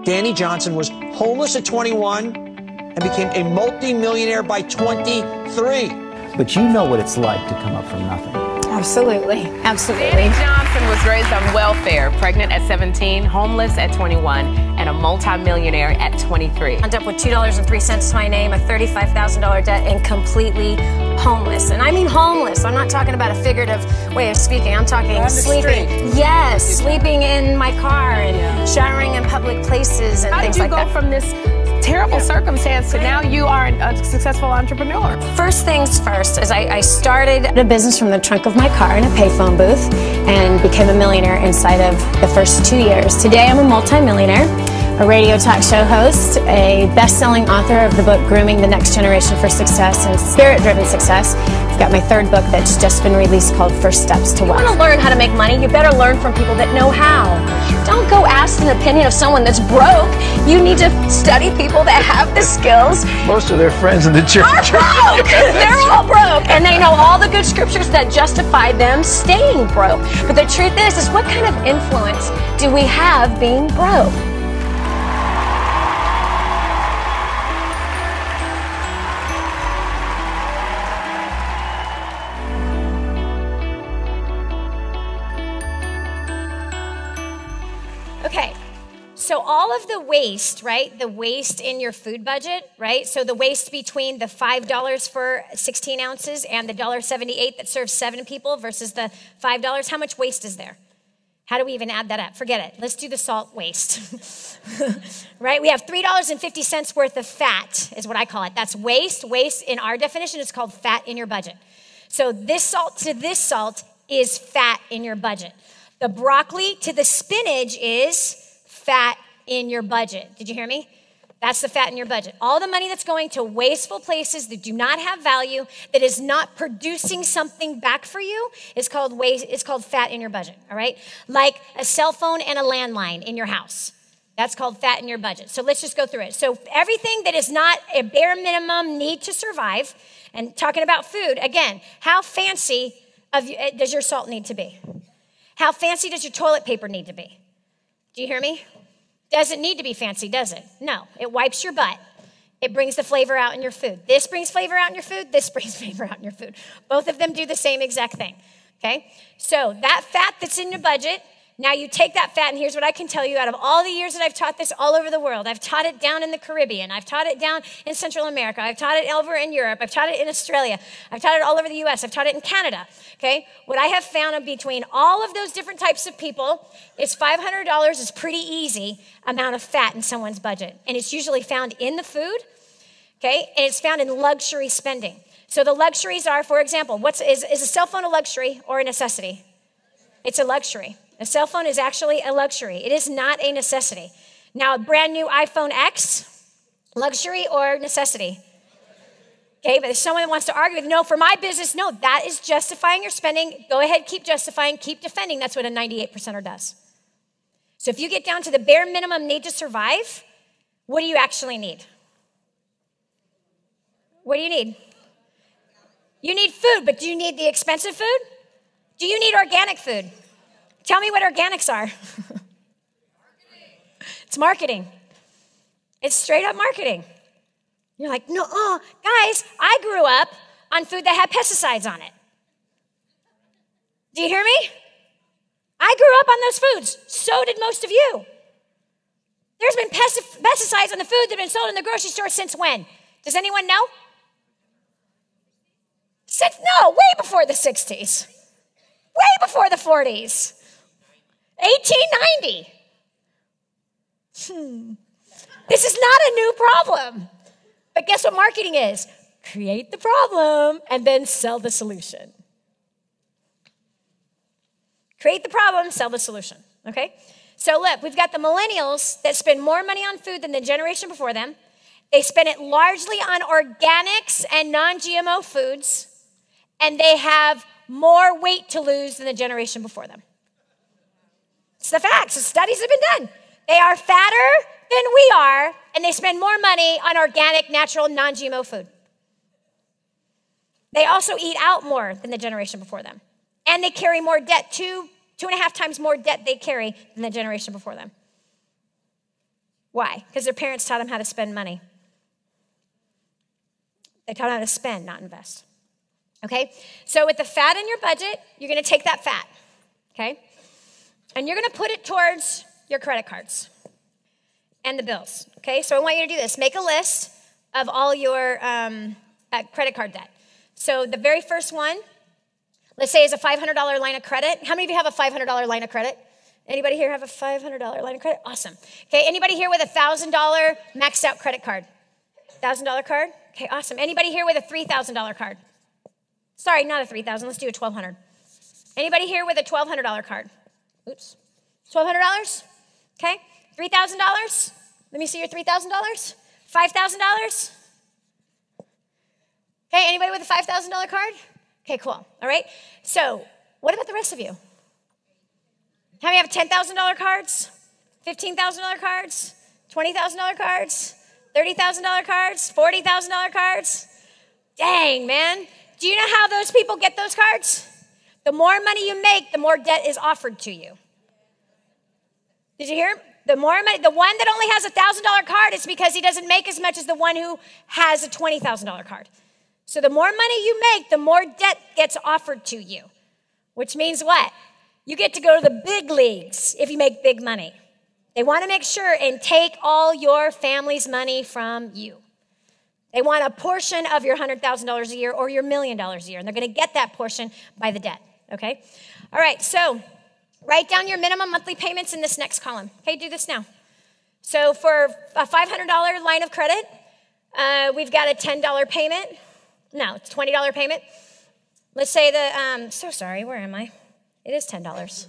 Dani Johnson was homeless at 21 and became a multi-millionaire by 23. But you know what it's like to come up from nothing. Absolutely. Absolutely. Dani Johnson was raised on welfare, pregnant at 17, homeless at 21, and a multi-millionaire at 23. I ended up with $2.03 to my name, a $35,000 debt, and completely homeless. And I mean homeless. I'm not talking about a figurative way of speaking. I'm talking sleeping. Yes, sleeping in my car and showering in public places and things like that. How did you go from this terrible circumstance to now you are a successful entrepreneur? First things first is I started a business from the trunk of my car in a payphone booth and became a millionaire inside of the first 2 years. Today I'm a multi-millionaire, a radio talk show host, a best-selling author of the book Grooming the Next Generation for Success and Spirit-Driven Success. I've got my third book that's just been released called First Steps to Wealth. If you want to learn how to make money, you better learn from people that know how. Don't go ask an opinion of someone that's broke. You need to study people that have the skills. Most of their friends in the church are broke. They're all broke. And they know all the good scriptures that justify them staying broke. But the truth is what kind of influence do we have being broke? Okay, so all of the waste, right? The waste in your food budget, right? So the waste between the $5 for 16 ounces and the $1.78 that serves 7 people versus the $5, how much waste is there? How do we even add that up? Forget it. Let's do the salt waste, right? We have $3.50 worth of fat is what I call it. That's waste. Waste in our definition is called fat in your budget. So this salt to this salt is fat in your budget. The broccoli to the spinach is fat in your budget. Did you hear me? That's the fat in your budget. All the money that's going to wasteful places that do not have value, that is not producing something back for you, is called waste. It's called fat in your budget, all right? Like a cell phone and a landline in your house. That's called fat in your budget. So let's just go through it. So everything that is not a bare minimum need to survive, and talking about food, again, how fancy does your salt need to be? How fancy does your toilet paper need to be? Do you hear me? Doesn't need to be fancy, does it? No, it wipes your butt. It brings the flavor out in your food. This brings flavor out in your food. This brings flavor out in your food. Both of them do the same exact thing, okay? So that fat that's in your budget, now you take that fat, and here's what I can tell you out of all the years that I've taught this all over the world. I've taught it down in the Caribbean. I've taught it down in Central America. I've taught it over in Europe. I've taught it in Australia. I've taught it all over the US. I've taught it in Canada, okay? What I have found between all of those different types of people is $500 is pretty easy amount of fat in someone's budget. And it's usually found in the food, okay? And it's found in luxury spending. So the luxuries are, for example, is a cell phone a luxury or a necessity? It's a luxury. A cell phone is actually a luxury. It is not a necessity. Now, a brand new iPhone X, luxury or necessity? Okay, but if someone wants to argue with, no, for my business, no, that is justifying your spending. Go ahead, keep justifying, keep defending. That's what a 98%er does. So if you get down to the bare minimum need to survive, what do you actually need? What do you need? You need food, but do you need the expensive food? Do you need organic food? Tell me what organics are. It's marketing. It's straight up marketing. You're like, no, guys, I grew up on food that had pesticides on it. Do you hear me? I grew up on those foods. So did most of you. There's been pesticides on the food that have been sold in the grocery store since when? Does anyone know? Way before the 60s. Way before the 40s. 1890. This is not a new problem. But guess what marketing is? Create the problem and then sell the solution. Create the problem, sell the solution, okay? So look, we've got the millennials that spend more money on food than the generation before them. They spend it largely on organics and non-GMO foods, and they have more weight to lose than the generation before them. It's the facts. The studies have been done. They are fatter than we are, and they spend more money on organic, natural, non-GMO food. They also eat out more than the generation before them. And they carry more debt, 2.5 times more debt they carry than the generation before them. Why? Because their parents taught them how to spend money. They taught them how to spend, not invest. Okay? So with the fat in your budget, you're going to take that fat, okay? And you're going to put it towards your credit cards and the bills, okay? So I want you to do this. Make a list of all your credit card debt. So the very first one, let's say is a $500 line of credit. How many of you have a $500 line of credit? Anybody here have a $500 line of credit? Awesome. Okay, anybody here with a $1,000 maxed out credit card? $1,000 card? Okay, awesome. Anybody here with a $3,000 card? Sorry, not a $3,000. Let's do a $1,200. Anybody here with a $1,200 card? Oops. $1,200? Okay. $3,000? Let me see your $3,000. $5,000? Okay, anybody with a $5,000 card? Okay, cool. All right. So what about the rest of you? How many have $10,000 cards? $15,000 cards? $20,000 cards? $30,000 cards? $40,000 cards? Dang, man. Do you know how those people get those cards? The more money you make, the more debt is offered to you. Did you hear? The more money, the one that only has a $1,000 card, it's because he doesn't make as much as the one who has a $20,000 card. So the more money you make, the more debt gets offered to you, which means what? You get to go to the big leagues if you make big money. They want to make sure and take all your family's money from you. They want a portion of your $100,000 a year or your $1 million a year, and they're going to get that portion by the debt, okay? All right, so write down your minimum monthly payments in this next column. Okay, do this now. So for a $500 line of credit, we've got a $10 payment. No, it's $20 payment. Let's say so sorry, where am I? It is $10.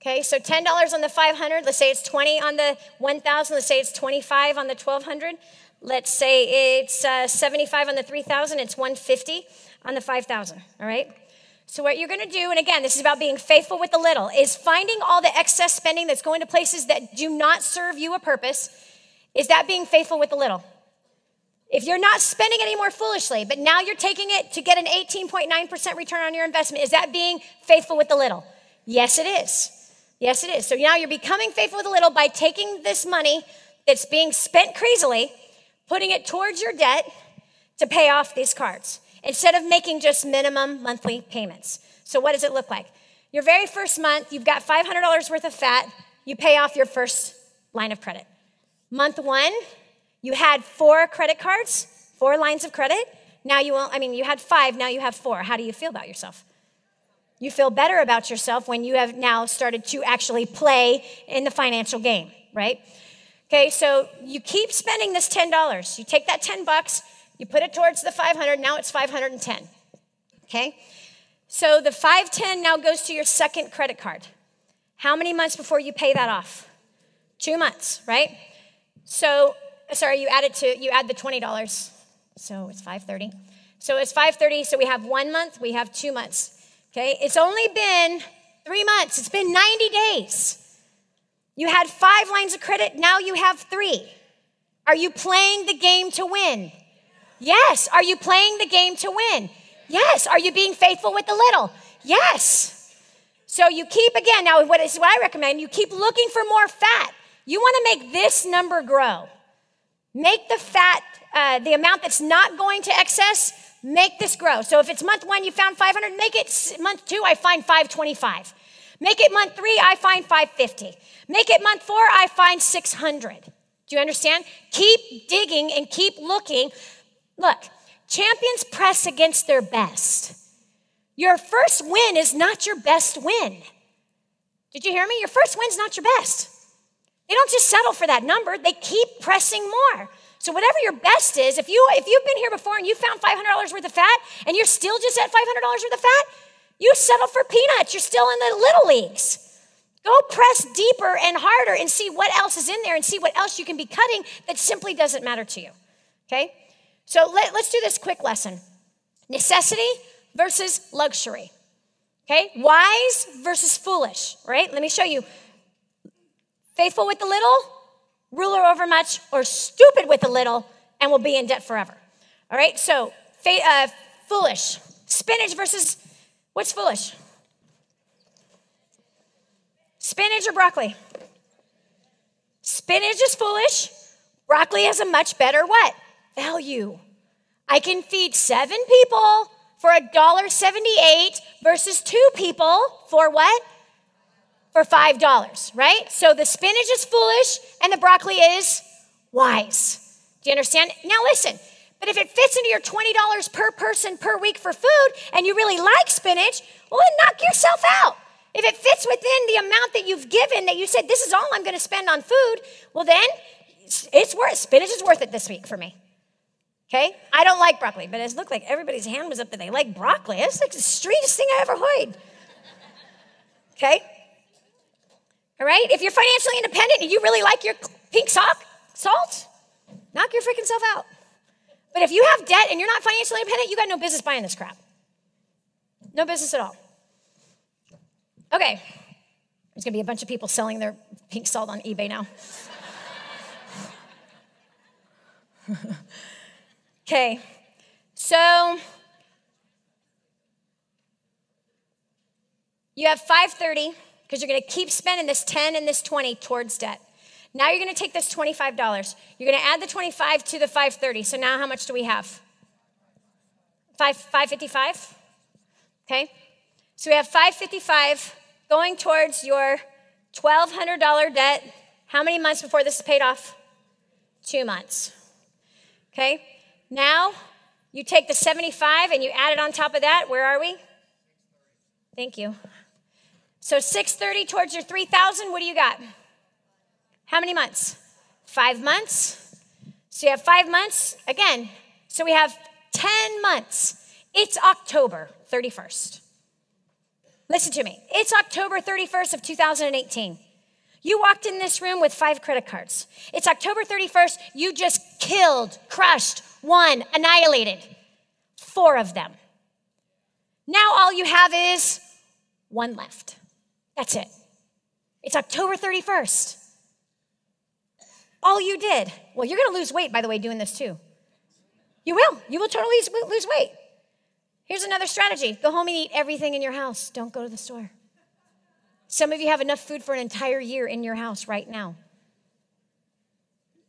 Okay, so $10 on the 500. Let's say it's 20 on the 1,000. Let's say it's 25 on the 1,200. Let's say it's 75 on the 3,000. It's 150 on the 5,000. All right. So what you're going to do, and again, this is about being faithful with the little, is finding all the excess spending that's going to places that do not serve you a purpose. Is that being faithful with the little? If you're not spending any more foolishly, but now you're taking it to get an 18.9% return on your investment, is that being faithful with the little? Yes, it is. Yes, it is. So now you're becoming faithful with the little by taking this money that's being spent crazily, putting it towards your debt to pay off these cards, instead of making just minimum monthly payments. So what does it look like? Your very first month, you've got $500 worth of fat. You pay off your first line of credit. Month one, you had 4 credit cards, 4 lines of credit. Now you had 5, now you have 4. How do you feel about yourself? You feel better about yourself when you have now started to actually play in the financial game, right? Okay, so you keep spending this $10. You take that $10, you put it towards the 500, now it's 510, okay? So the 510 now goes to your second credit card. How many months before you pay that off? 2 months, right? So, sorry, you add the $20, so it's 530. So it's 530, so we have 1 month, we have 2 months, okay? It's only been 3 months, it's been 90 days. You had 5 lines of credit, now you have 3. Are you playing the game to win? Yes. Are you playing the game to win? Yes. Are you being faithful with the little? Yes. So you keep, again, now what I recommend, you keep looking for more fat. You want to make this number grow. Make the fat, the amount that's not going to excess, make this grow. So if it's month 1, you found 500, make it month 2, I find 525. Make it month 3, I find 550. Make it month 4, I find 600. Do you understand? Keep digging and keep looking. Look, champions press against their best. Your first win is not your best win. Did you hear me? Your first win's not your best. They don't just settle for that number. They keep pressing more. So whatever your best is, if you've been here before and you found $500 worth of fat and you're still just at $500 worth of fat, you settle for peanuts. You're still in the little leagues. Go press deeper and harder and see what else is in there and see what else you can be cutting that simply doesn't matter to you, okay? So let's do this quick lesson. Necessity versus luxury, okay? Wise versus foolish, right? Let me show you. Faithful with the little, ruler over much, or stupid with the little, and will be in debt forever, all right? So foolish. Spinach versus, what's foolish? Spinach or broccoli? Spinach is foolish. Broccoli has a much better what? Value. I can feed 7 people for $1.78 versus 2 people for what? For $5, right? So the spinach is foolish and the broccoli is wise. Do you understand? Now listen, but if it fits into your $20 per person per week for food and you really like spinach, well, then knock yourself out. If it fits within the amount that you've given, that you said, this is all I'm going to spend on food, well then, spinach is worth it this week for me. Okay? I don't like broccoli, but it looked like everybody's hand was up that they like broccoli. It's like the strangest thing I ever heard. Okay? All right? If you're financially independent and you really like your pink salt, knock your freaking self out. But if you have debt and you're not financially independent, you got no business buying this crap. No business at all. Okay. There's going to be a bunch of people selling their pink salt on eBay now. Okay. So you have 530 because you're going to keep spending this 10 and this 20 towards debt. Now you're going to take this $25. You're going to add the 25 to the 530. So now how much do we have? 555? Okay. So we have 555 going towards your $1,200 debt. How many months before this is paid off? 2 months. Okay. Now you take the 75 and you add it on top of that. Where are we? Thank you. So 630 towards your 3,000. What do you got? How many months? 5 months. So you have 5 months again. So we have 10 months. It's October 31st. Listen to me. It's October 31st of 2018. You walked in this room with 5 credit cards. It's October 31st. You just killed, crushed, won, annihilated 4 of them. Now all you have is 1 left. That's it. It's October 31st. All you did. Well, you're going to lose weight, by the way, doing this too. You will. You will totally lose weight. Here's another strategy. Go home and eat everything in your house. Don't go to the store. Some of you have enough food for an entire year in your house right now.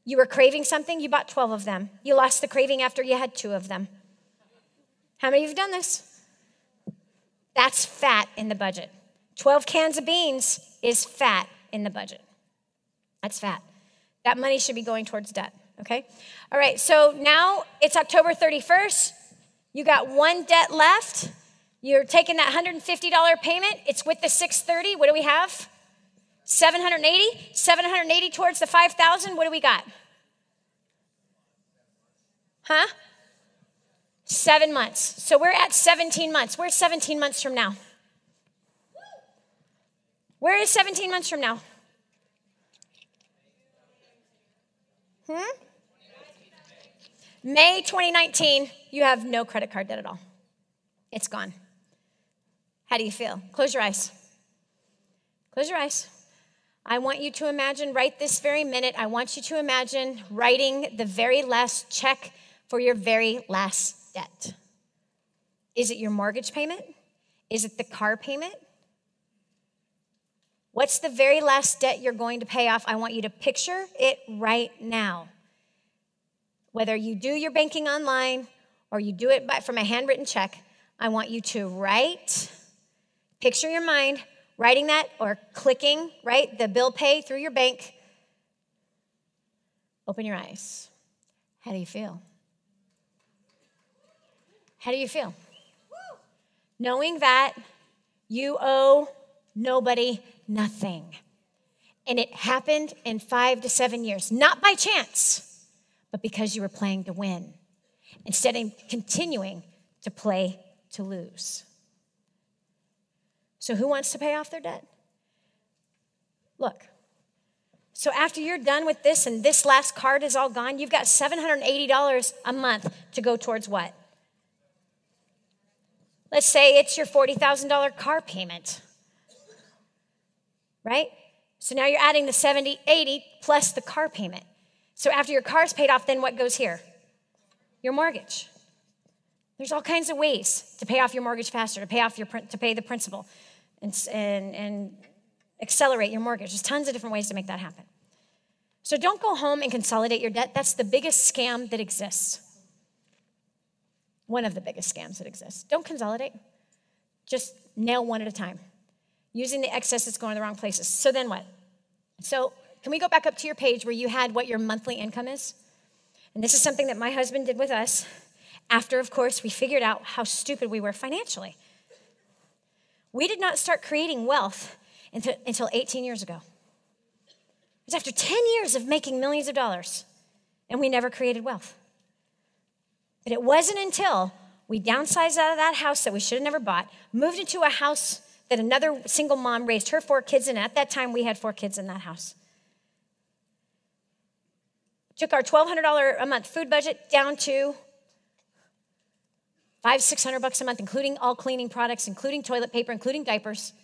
You were craving something, you bought 12 of them. You lost the craving after you had 2 of them. How many of you have done this? That's fat in the budget. 12 cans of beans is fat in the budget. That's fat. That money should be going towards debt, okay? All right, so now it's October 31st. You got 1 debt left. You're taking that $150 payment. It's with the 630. What do we have? 780. 780 towards the 5,000. What do we got? Huh? 7 months. So we're at 17 months. Where's 17 months from now? Where is 17 months from now? May 2019, you have no credit card debt at all. It's gone. How do you feel? Close your eyes. Close your eyes. I want you to imagine right this very minute, I want you to imagine writing the very last check for your very last debt. Is it your mortgage payment? Is it the car payment? What's the very last debt you're going to pay off? I want you to picture it right now. Whether you do your banking online or you do it from a handwritten check, I want you to write, picture your mind, writing that or clicking, right, the bill pay through your bank. Open your eyes. How do you feel? How do you feel? Knowing that you owe nobody nothing. And it happened in 5 to 7 years, not by chance, but because you were playing to win instead of continuing to play to lose. So who wants to pay off their debt? Look, so after you're done with this and this last card is all gone, you've got $780 a month to go towards what? Let's say it's your $40,000 car payment, right? So now you're adding the $70,80 plus the car payment. So after your car's paid off, then what goes here? Your mortgage. There's all kinds of ways to pay off your mortgage faster, to pay the principal, and accelerate your mortgage. There's tons of different ways to make that happen. So don't go home and consolidate your debt. That's the biggest scam that exists. One of the biggest scams that exists. Don't consolidate. Just nail one at a time. Using the excess that's going to the wrong places. So then what? So can we go back up to your page where you had what your monthly income is? And this is something that my husband did with us after, of course, we figured out how stupid we were financially. We did not start creating wealth until 18 years ago. It was after 10 years of making millions of dollars, and we never created wealth. But it wasn't until we downsized out of that house that we should have never bought, moved into a house that another single mom raised her 4 kids in. At that time, we had 4 kids in that house. Took our $1,200 a month food budget down to $500-600 a month, including all cleaning products, including toilet paper, including diapers.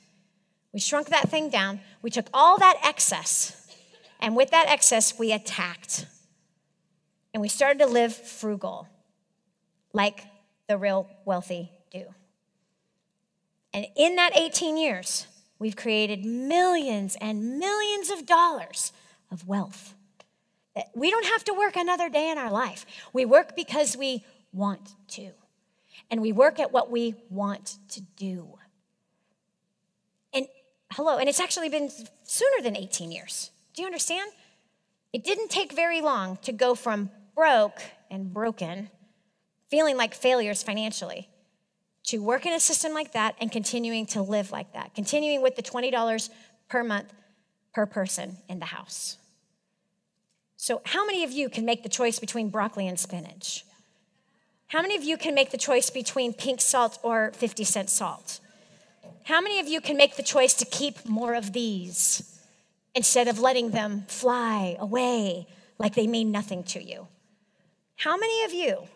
We shrunk that thing down. We took all that excess, and with that excess, we attacked. And we started to live frugal, like the real wealthy do. And in that 18 years, we've created millions and millions of dollars of wealth. We don't have to work another day in our life. We work because we want to. And we work at what we want to do. And it's actually been sooner than 18 years. Do you understand? It didn't take very long to go from broke and broken, feeling like failures financially, to work in a system like that and continuing to live like that, continuing with the $20 per month per person in the house. So how many of you can make the choice between broccoli and spinach? How many of you can make the choice between pink salt or 50-cent salt? How many of you can make the choice to keep more of these instead of letting them fly away like they mean nothing to you? How many of you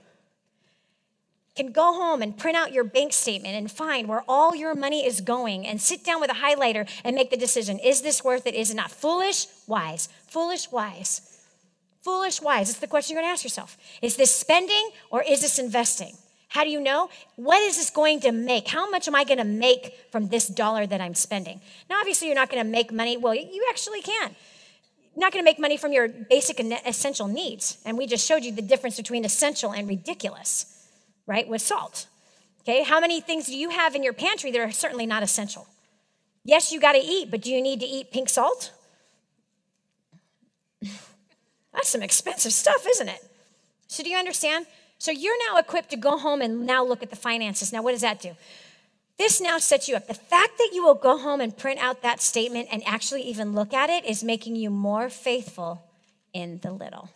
can go home and print out your bank statement and find where all your money is going and sit down with a highlighter and make the decision, is this worth it, is it not? Foolish, wise, foolish, wise. Foolish, wise. It's the question you're going to ask yourself. Is this spending or is this investing? How do you know? What is this going to make? How much am I going to make from this dollar that I'm spending? Now, obviously, you're not going to make money. Well, you actually can. You're not going to make money from your basic and essential needs. And we just showed you the difference between essential and ridiculous, right, with salt. Okay, how many things do you have in your pantry that are certainly not essential? Yes, you got to eat, but do you need to eat pink salt? That's some expensive stuff, isn't it? So do you understand? So you're now equipped to go home and now look at the finances. Now, what does that do? This now sets you up. The fact that you will go home and print out that statement and actually even look at it is making you more faithful in the little.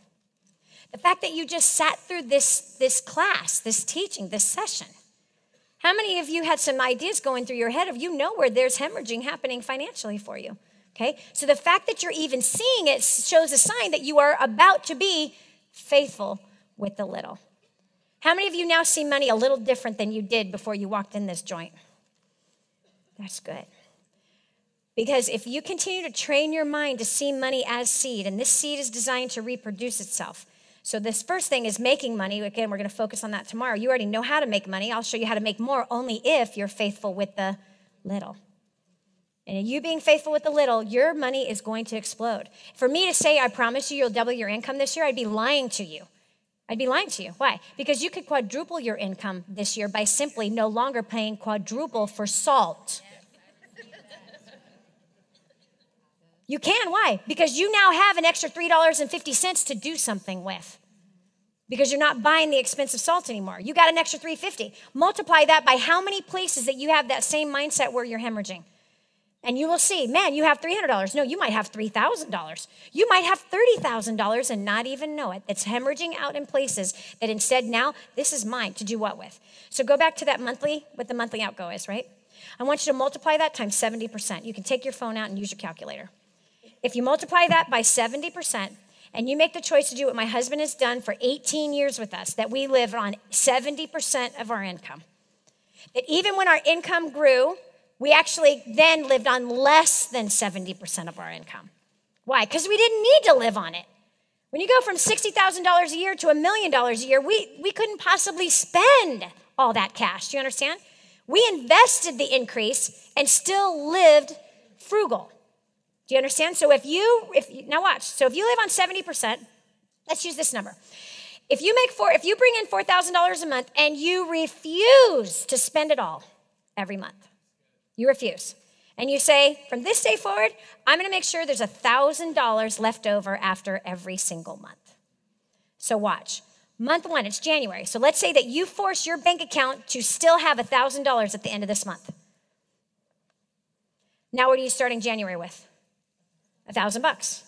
The fact that you just sat through this class, this teaching, this session. How many of you had some ideas going through your head of you know where there's hemorrhaging happening financially for you? Okay, so the fact that you're even seeing it shows a sign that you are about to be faithful with the little. How many of you now see money a little different than you did before you walked in this joint? That's good. Because if you continue to train your mind to see money as seed, and this seed is designed to reproduce itself. So this first thing is making money. Again, we're going to focus on that tomorrow. You already know how to make money. I'll show you how to make more only if you're faithful with the little. And you being faithful with the little, your money is going to explode. For me to say, I promise you, you'll double your income this year, I'd be lying to you. I'd be lying to you. Why? Because you could quadruple your income this year by simply no longer paying quadruple for salt. You can. Why? Because you now have an extra $3.50 to do something with. Because you're not buying the expensive salt anymore. You got an extra $3.50. Multiply that by how many places that you have that same mindset where you're hemorrhaging. And you will see, man, you have $300. No, you might have $3,000. You might have $30,000 and not even know it. That's hemorrhaging out in places that instead now, this is mine to do what with? So go back to that monthly, what the monthly outgo is, right? I want you to multiply that times 70%. You can take your phone out and use your calculator. If you multiply that by 70%, and you make the choice to do what my husband has done for 18 years with us, that we live on 70% of our income. That even when our income grew, we actually then lived on less than 70% of our income. Why? Because we didn't need to live on it. When you go from $60,000 a year to $1 million a year, we couldn't possibly spend all that cash. Do you understand? We invested the increase and still lived frugal. Do you understand? So now watch. So if you live on 70%, let's use this number. If you bring in $4,000 a month and you refuse to spend it all every month, you refuse. And you say, from this day forward, I'm going to make sure there's $1,000 left over after every single month. So watch. Month 1, it's January. So let's say that you force your bank account to still have $1,000 at the end of this month. Now what are you starting January with? $1,000.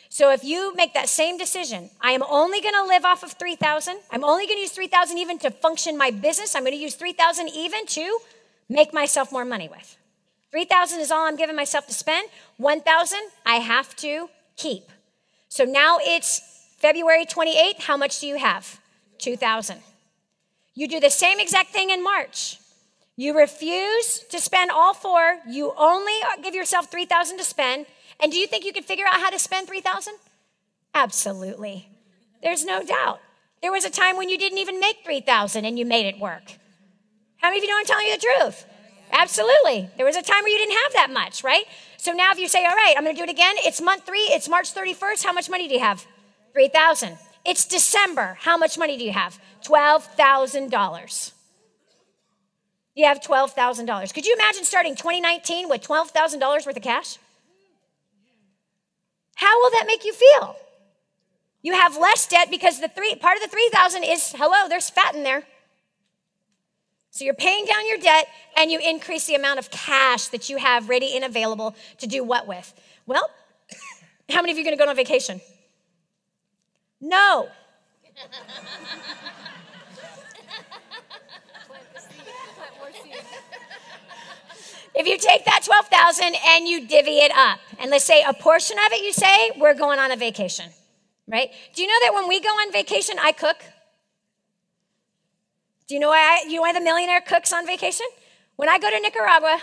So if you make that same decision, I am only going to live off of $3,000. I'm only going to use $3,000 even to function my business. I'm going to use $3,000 even to make myself more money with. $3,000 is all I'm giving myself to spend. $1,000 I have to keep. So now it's February 28th. How much do you have? $2,000. You do the same exact thing in March. You refuse to spend all $4,000. You only give yourself $3,000 to spend. And do you think you could figure out how to spend $3,000? Absolutely. There's no doubt. There was a time when you didn't even make $3,000 and you made it work. How many of you know I'm telling you the truth? Absolutely. There was a time where you didn't have that much, right? So now if you say, all right, I'm going to do it again. It's month 3. It's March 31st. How much money do you have? $3,000. It's December. How much money do you have? $12,000. You have $12,000. Could you imagine starting 2019 with $12,000 worth of cash? How will that make you feel? You have less debt because part of the $3,000 is, there's fat in there. So you're paying down your debt and you increase the amount of cash that you have ready and available to do what with? Well, how many of you are going to go on vacation? No. If you take that $12,000 and you divvy it up, and let's say a portion of it, you say, we're going on a vacation, right? Do you know that when we go on vacation, I cook? Do you know why the millionaire cooks on vacation? When I go to Nicaragua,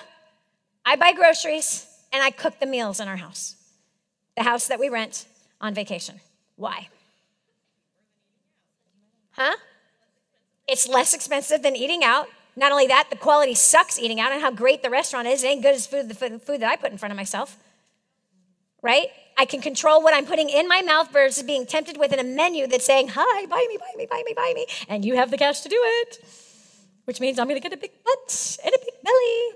I buy groceries and I cook the meals in our house, the house that we rent on vacation. Why? Huh? It's less expensive than eating out. Not only that, the quality sucks eating out, and how great the restaurant is. It ain't good as the food that I put in front of myself, right? I can control what I'm putting in my mouth versus being tempted within a menu that's saying, hi, buy me, buy me, buy me, buy me, and you have the cash to do it, which means I'm going to get a big butt and a big belly.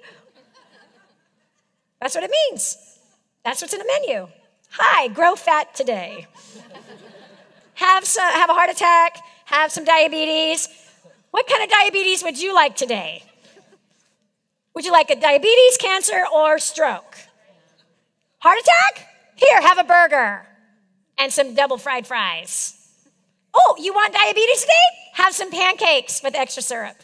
That's what it means. That's what's in the menu. Hi, grow fat today. Have a heart attack, have some diabetes. What kind of diabetes would you like today? Would you like a diabetes, cancer, or stroke? Heart attack? Here, have a burger and some double fried fries. Oh, you want diabetes today? Have some pancakes with extra syrup.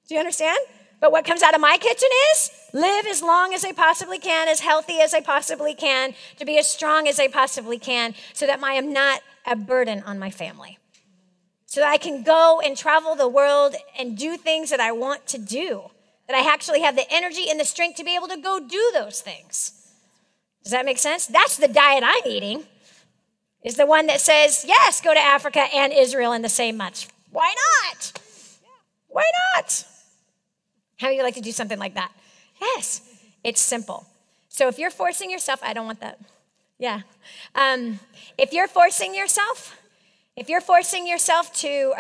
Do you understand? But what comes out of my kitchen is live as long as I possibly can, as healthy as I possibly can, to be as strong as I possibly can, so that I am not a burden on my family. So that I can go and travel the world and do things that I want to do. That I actually have the energy and the strength to be able to go do those things. Does that make sense? That's the diet I'm eating. Is the one that says, yes, go to Africa and Israel in the same month. Why not? Why not? How would you like to do something like that? Yes, it's simple. So if you're forcing yourself, I don't want that. Yeah. If you're forcing yourself to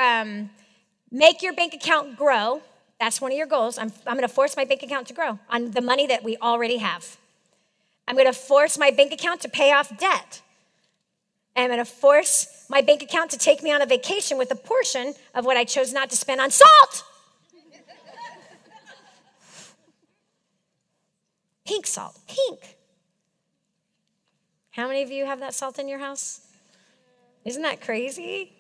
make your bank account grow, that's one of your goals. I'm going to force my bank account to grow on the money that we already have. I'm going to force my bank account to pay off debt. And I'm going to force my bank account to take me on a vacation with a portion of what I chose not to spend on salt. Pink salt, pink. How many of you have that salt in your house? Isn't that crazy?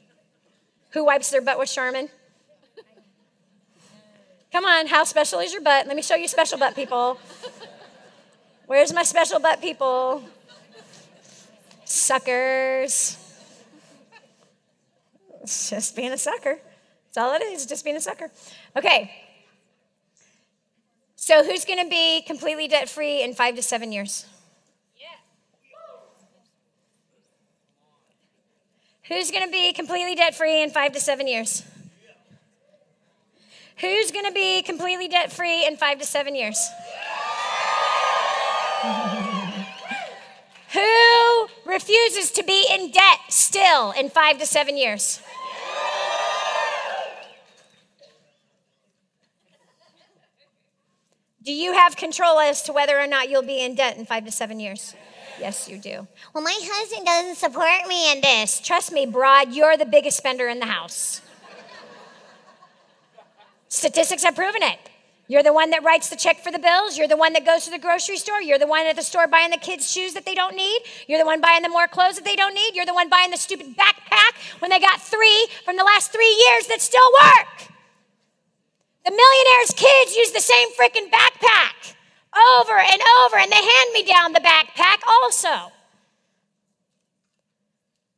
Who wipes their butt with Charmin? Come on, how special is your butt? Let me show you special butt people. Where's my special butt people? Suckers. It's just being a sucker. That's all it is, just being a sucker. Okay. So who's going to be completely debt-free in 5 to 7 years? Who's going to be completely debt-free in 5 to 7 years? Who's going to be completely debt-free in 5 to 7 years? Mm-hmm. chooses to be in debt still in 5 to 7 years? Do you have control as to whether or not you'll be in debt in 5 to 7 years? Yes, you do. Well, my husband doesn't support me in this. Trust me, broad, you're the biggest spender in the house. Statistics have proven it. You're the one that writes the check for the bills. You're the one that goes to the grocery store. You're the one at the store buying the kids' shoes that they don't need. You're the one buying the more clothes that they don't need. You're the one buying the stupid backpack when they got 3 from the last 3 years that still work. The millionaire's kids use the same freaking backpack over and over, and they hand me down the backpack also.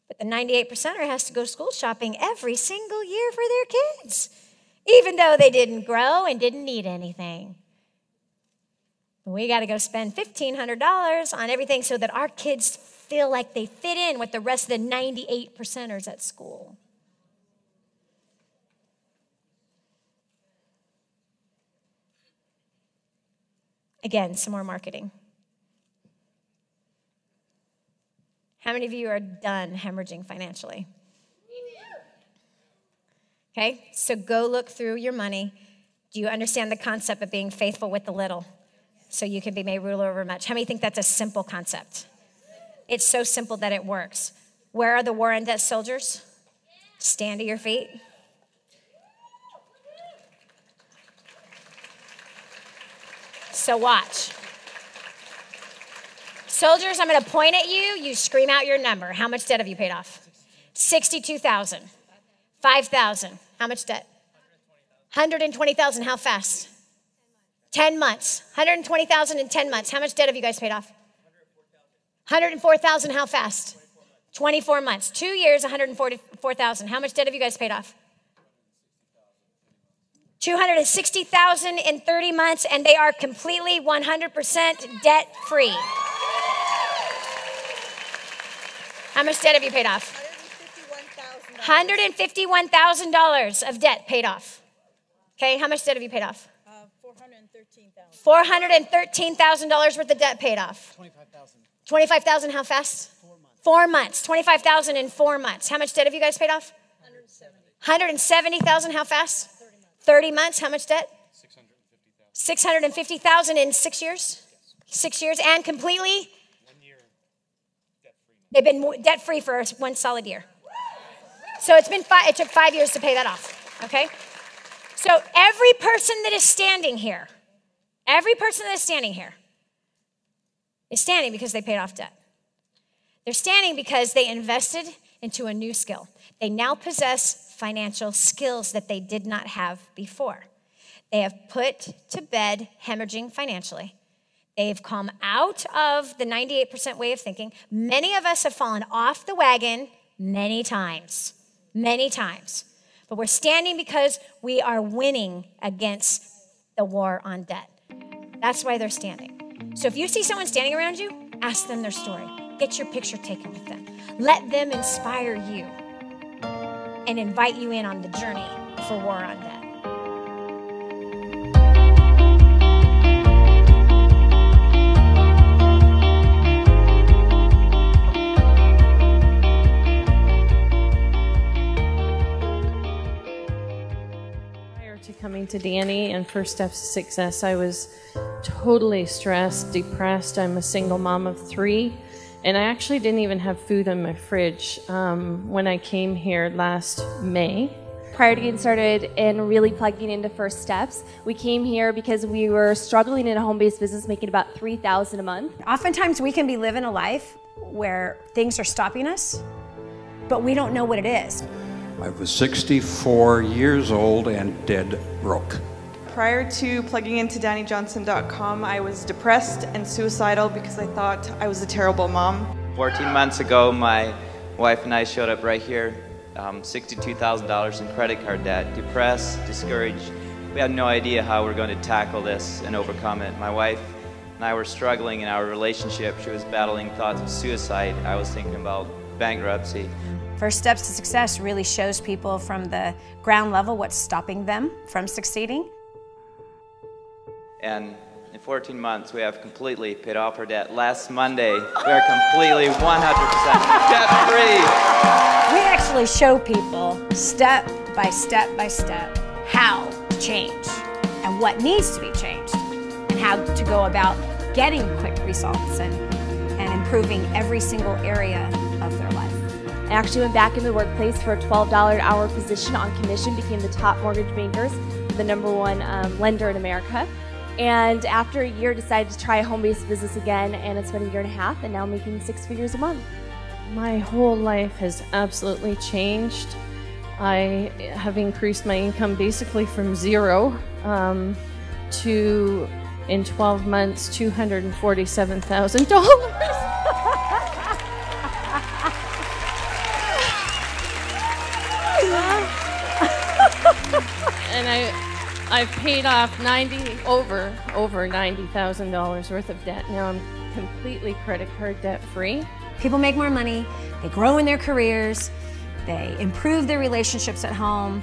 But the 98%er has to go school shopping every single year for their kids, even though they didn't grow and didn't need anything. We got to go spend $1,500 on everything so that our kids feel like they fit in with the rest of the 98%ers at school. Again, some more marketing. How many of you are done hemorrhaging financially? Okay, so go look through your money. Do you understand the concept of being faithful with the little so you can be made ruler over much? How many think that's a simple concept? It's so simple that it works. Where are the war on debt soldiers? Stand to your feet. So watch. Soldiers, I'm going to point at you. You scream out your number. How much debt have you paid off? 62,000. 5,000. How much debt? 120,000. How fast? 10 months. 120,000 in 10 months. How much debt have you guys paid off? 104,000. How fast? 24 months. 2 years, 144,000. How much debt have you guys paid off? 260,000 in 30 months, and they are completely 100% debt-free. How much debt have you paid off? $151,000 of debt paid off. Okay, how much debt have you paid off? $413,000 worth of debt paid off. 25,000. 25,000, how fast? 4 months. 25,000 in 4 months. How much debt have you guys paid off? 170,000, how fast? 30 months, how much debt? 650,000 in 6 years? 6 years, and completely? 1 year debt-free. They've been debt-free for 1 solid year. So it took 5 years to pay that off, okay? So every person that is standing here is standing because they paid off debt. They're standing because they invested into a new skill. They now possess financial skills that they did not have before. They have put to bed hemorrhaging financially. They've come out of the 98% way of thinking. Many of us have fallen off the wagon many times. But we're standing because we are winning against the war on debt. That's why they're standing. So if you see someone standing around you, ask them their story. Get your picture taken with them. Let them inspire you and invite you in on the journey for war on debt. Prior to coming to Dani and First Steps to Success, I was totally stressed, depressed. I'm a single mom of 3. And I actually didn't even have food in my fridge when I came here last May. Prior to getting started and really plugging into First Steps, we came here because we were struggling in a home-based business, making about $3,000 a month. Oftentimes we can be living a life where things are stopping us, but we don't know what it is. I was 64 years old and dead broke. Prior to plugging into DaniJohnson.com, I was depressed and suicidal because I thought I was a terrible mom. 14 months ago, my wife and I showed up right here, $62,000 in credit card debt, depressed, discouraged. We had no idea how we were going to tackle this and overcome it. My wife and I were struggling in our relationship. She was battling thoughts of suicide. I was thinking about bankruptcy. First Steps to Success really shows people from the ground level what's stopping them from succeeding. And In 14 months, we have completely paid off our debt. Last Monday, we are completely 100% debt-free. We actually show people step by step by step how to change and what needs to be changed and how to go about getting quick results and improving every single area of their life. I actually went back into the workplace for a $12 an hour position on commission, became the top mortgage bankers, the #1 lender in America. And after a year, decided to try a home-based business again, and it's been a year and a half, and now I'm making 6 figures a month. My whole life has absolutely changed. I have increased my income basically from zero to, in 12 months, $247,000. And I've paid off over $90,000 worth of debt. Now I'm completely credit card debt free. People make more money, they grow in their careers, they improve their relationships at home,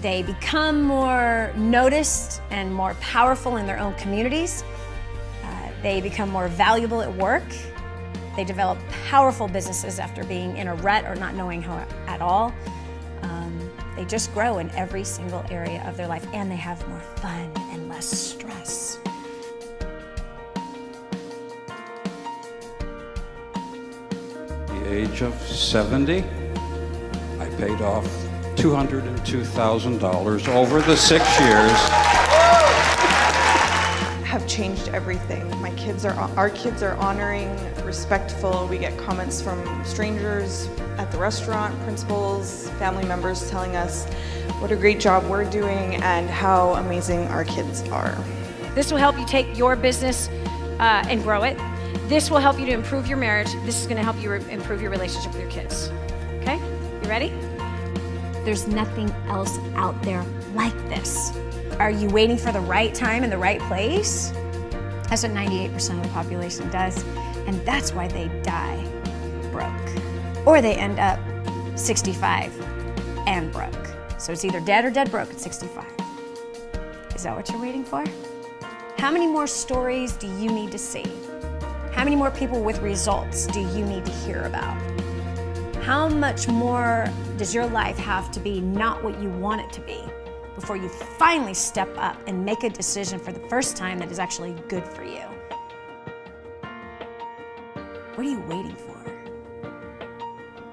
they become more noticed and more powerful in their own communities, they become more valuable at work, they develop powerful businesses after being in a rut or not knowing how at all. They just grow in every single area of their life, and they have more fun and less stress. At the age of 70, I paid off $202,000 over the 6 years. Have changed everything. Our kids are honoring, respectful. We get comments from strangers at the restaurant, principals, family members telling us what a great job we're doing and how amazing our kids are. This will help you take your business and grow it. This will help you to improve your marriage. This is going to help you improve your relationship with your kids. Okay? You ready? There's nothing else out there like this. Are you waiting for the right time and the right place? That's what 98% of the population does, and that's why they die broke. Or they end up 65 and broke. So it's either dead or dead broke at 65. Is that what you're waiting for? How many more stories do you need to see? How many more people with results do you need to hear about? How much more does your life have to be not what you want it to be before you finally step up and make a decision for the first time that is actually good for you? What are you waiting for?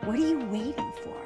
What are you waiting for?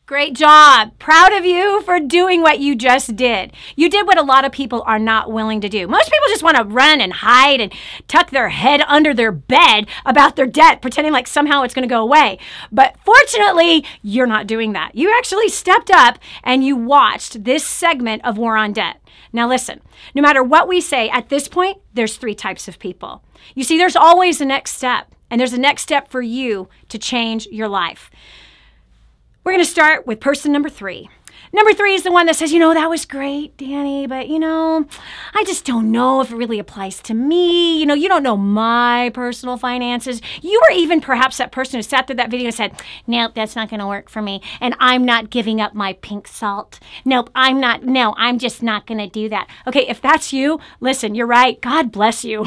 Great job. Proud of you for doing what you just did. You did what a lot of people are not willing to do. Most people just want to run and hide and tuck their head under their bed about their debt, pretending like somehow it's going to go away. But fortunately, you're not doing that. You actually stepped up and you watched this segment of War on Debt. Now listen, no matter what we say at this point, there's 3 types of people. You see, there's always a next step, and there's a next step for you to change your life. We're going to start with person number 3. Number 3 is the one that says, you know, that was great, Dani, but, you know, I just don't know if it really applies to me. You know, you don't know my personal finances. You were even perhaps that person who sat through that video and said, nope, that's not going to work for me. And I'm not giving up my pink salt. Nope, I'm just not going to do that. Okay, if that's you, listen, you're right. God bless you.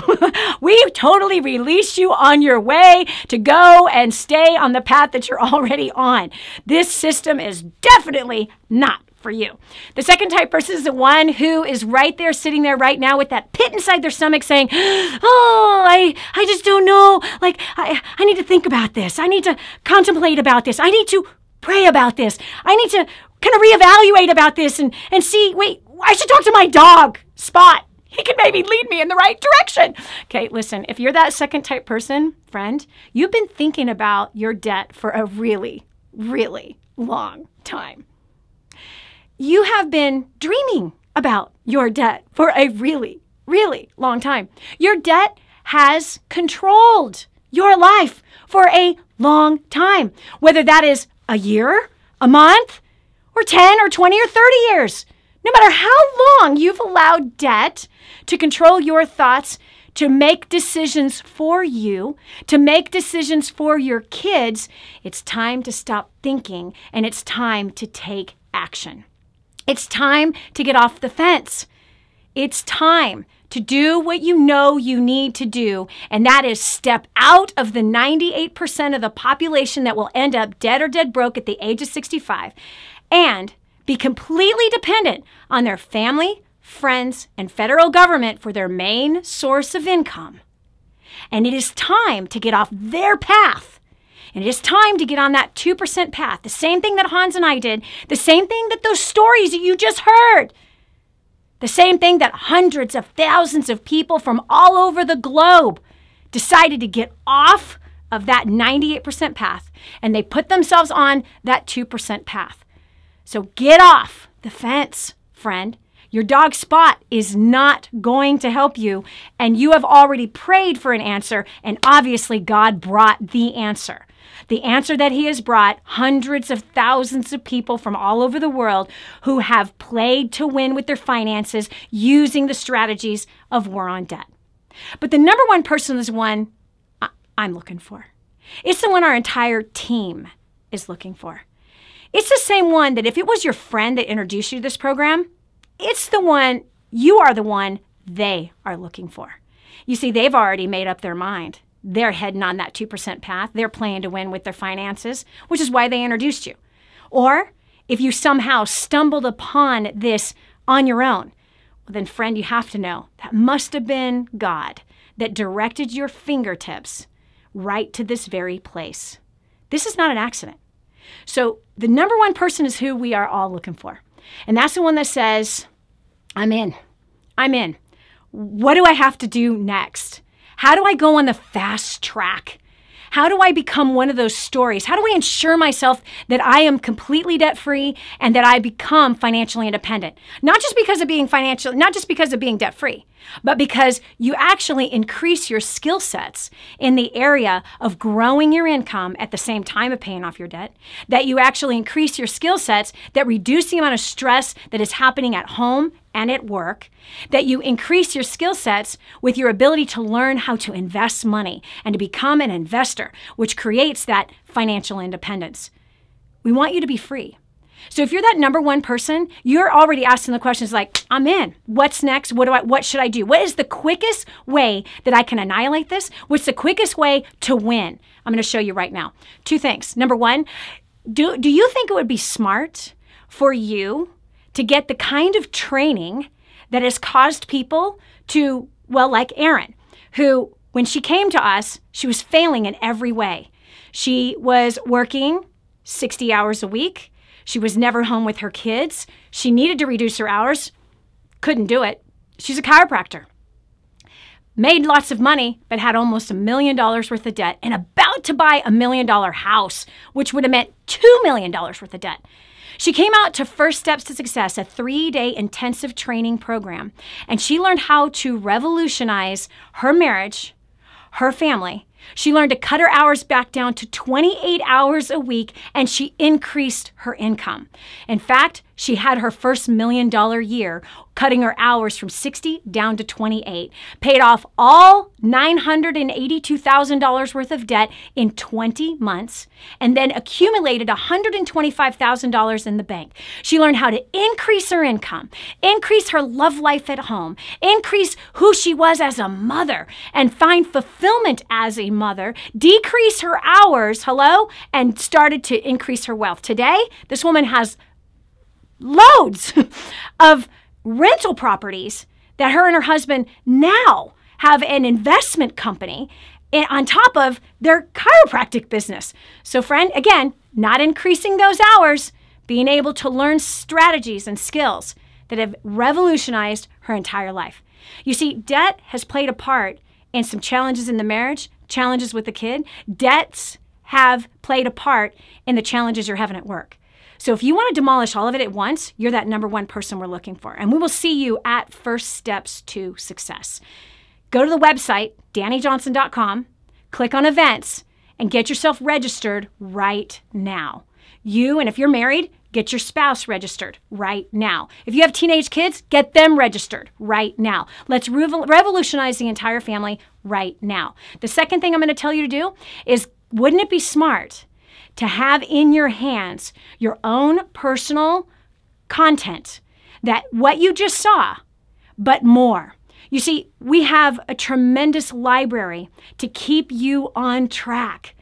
We totally release you on your way to go and stay on the path that you're already on. This system is definitely not for you. The second type person is the one who is right there, sitting there right now with that pit inside their stomach saying, oh, I just don't know. Like, I need to think about this. I need to contemplate about this. I need to pray about this. I need to kind of reevaluate about this and see, wait, I should talk to my dog, Spot. he could maybe lead me in the right direction. Okay, listen, if you're that second type person, friend, you've been thinking about your debt for a really, really long time. You have been dreaming about your debt for a really, really long time. Your debt has controlled your life for a long time, whether that is a year, a month, or 10 or 20 or 30 years. No matter how long you've allowed debt to control your thoughts, to make decisions for you, to make decisions for your kids, it's time to stop thinking and it's time to take action. It's time to get off the fence. It's time to do what you know you need to do, and that is step out of the 98% of the population that will end up dead or dead broke at the age of 65 and be completely dependent on their family, friends, and federal government for their main source of income. And it is time to get off their path. And it is time to get on that 2% path. The same thing that Hans and I did. The same thing that those stories that you just heard. The same thing that hundreds of thousands of people from all over the globe decided to get off of that 98% path. And they put themselves on that 2% path. So get off the fence, friend. Your dog Spot is not going to help you. And you have already prayed for an answer. And obviously God brought the answer. The answer that he has brought hundreds of thousands of people from all over the world who have played to win with their finances using the strategies of war on debt. But the number one person is one I'm looking for. It's the one our entire team is looking for. It's the same one that if it was your friend that introduced you to this program, it's the one, you are the one they are looking for. You see, they've already made up their mind. They're heading on that 2% path. They're playing to win with their finances, which is why they introduced you. Or if you somehow stumbled upon this on your own, well, then friend, you have to know that must have been God that directed your fingertips right to this very place. This is not an accident. So the number one person is who we are all looking for. And that's the one that says, I'm in. I'm in. What do I have to do next? How do I go on the fast track? How do I become one of those stories? How do I ensure myself that I am completely debt-free and that I become financially independent? Not just because of being debt-free, but because you actually increase your skill sets in the area of growing your income at the same time of paying off your debt, that you actually increase your skill sets that reduce the amount of stress that is happening at home and at work, that you increase your skill sets with your ability to learn how to invest money and to become an investor, which creates that financial independence. We want you to be free. So if you're that number one person, you're already asking the questions like, I'm in. What's next? What should I do? What is the quickest way that I can annihilate this? What's the quickest way to win? I'm going to show you right now. Two things. Number one, do you think it would be smart for you to get the kind of training that has caused people to, well, like Erin, who, when she came to us, she was failing in every way. She was working 60 hours a week. She was never home with her kids. She needed to reduce her hours. Couldn't do it. She's a chiropractor. Made lots of money, but had almost $1 million worth of debt and about to buy $1 million house, which would have meant $2 million worth of debt. She came out to First Steps to Success, a 3-day intensive training program, and she learned how to revolutionize her marriage, her family. She learned to cut her hours back down to 28 hours a week, and she increased her income. In fact, she had her first $1 million year, cutting her hours from 60 down to 28, paid off all $982,000 worth of debt in 20 months, and then accumulated $125,000 in the bank. She learned how to increase her income, increase her love life at home, increase who she was as a mother, and find fulfillment as a mother, decrease her hours, and started to increase her wealth. Today, this woman has loads of rental properties that her and her husband now have an investment company on top of their chiropractic business. So friend, again, not increasing those hours, being able to learn strategies and skills that have revolutionized her entire life. You see, debt has played a part in some challenges in the marriage, challenges with the kid. Debts have played a part in the challenges you're having at work. So if you want to demolish all of it at once, you're that number one person we're looking for. And we will see you at First Steps to Success. Go to the website, DaniJohnson.com, click on events, and get yourself registered right now. You, and if you're married, get your spouse registered right now. If you have teenage kids, get them registered right now. Let's revolutionize the entire family right now. The second thing I'm going to tell you to do is, wouldn't it be smart to have in your hands your own personal content, that what you just saw, but more? You see, we have a tremendous library to keep you on track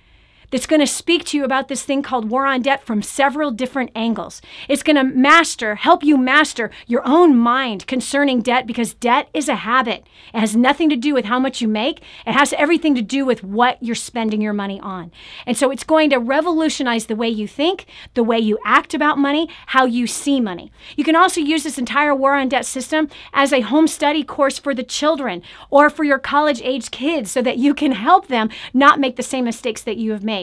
that's going to speak to you about this thing called War on Debt from several different angles. It's going to help you master your own mind concerning debt, because debt is a habit. It has nothing to do with how much you make. It has everything to do with what you're spending your money on. And so it's going to revolutionize the way you think, the way you act about money, how you see money. You can also use this entire War on Debt system as a home study course for the children or for your college-age kids, so that you can help them not make the same mistakes that you have made.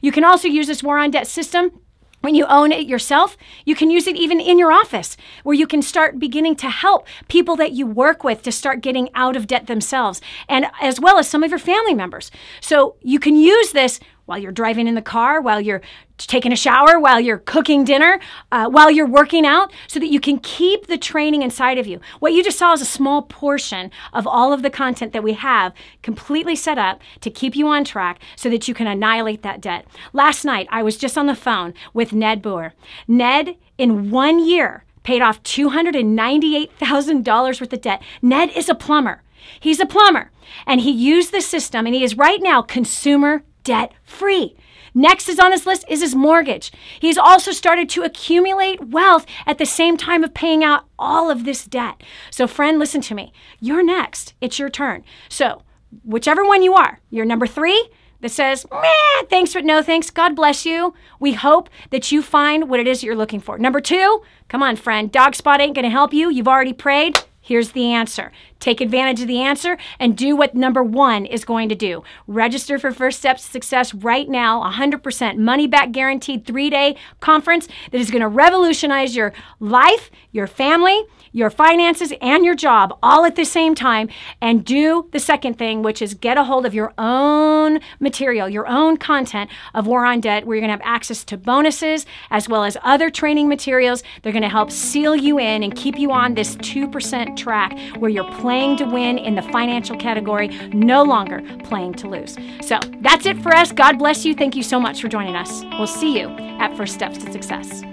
You can also use this War on Debt system when you own it yourself. You can use it even in your office, where you can start beginning to help people that you work with to start getting out of debt themselves, and as well as some of your family members. So you can use this while you're driving in the car, while you're taking a shower, while you're cooking dinner, while you're working out, so that you can keep the training inside of you. What you just saw is a small portion of all of the content that we have completely set up to keep you on track so that you can annihilate that debt. Last night, I was just on the phone with Ned Boer. Ned, in 1 year, paid off $298,000 worth of debt. Ned is a plumber. He's a plumber, and he used the system, and he is right now consumer debt free. Next is on his list is his mortgage. He's also started to accumulate wealth at the same time of paying out all of this debt. So friend, listen to me. You're next. It's your turn. So whichever one you are, you're number 3 that says, meh, thanks but no thanks. God bless you. We hope that you find what it is you're looking for. Number 2, come on, friend. Dog spot ain't going to help you. You've already prayed. Here's the answer. Take advantage of the answer and do what number 1 is going to do. Register for First Steps to Success right now. 100% money back guaranteed 3-day conference that is going to revolutionize your life, your family, your finances, and your job all at the same time. And do the second thing, which is get a hold of your own material, your own content of War on Debt, where you're going to have access to bonuses as well as other training materials. They're going to help seal you in and keep you on this 2% track where you're playing to win in the financial category, no longer playing to lose. So that's it for us. God bless you. Thank you so much for joining us. We'll see you at First Steps to Success.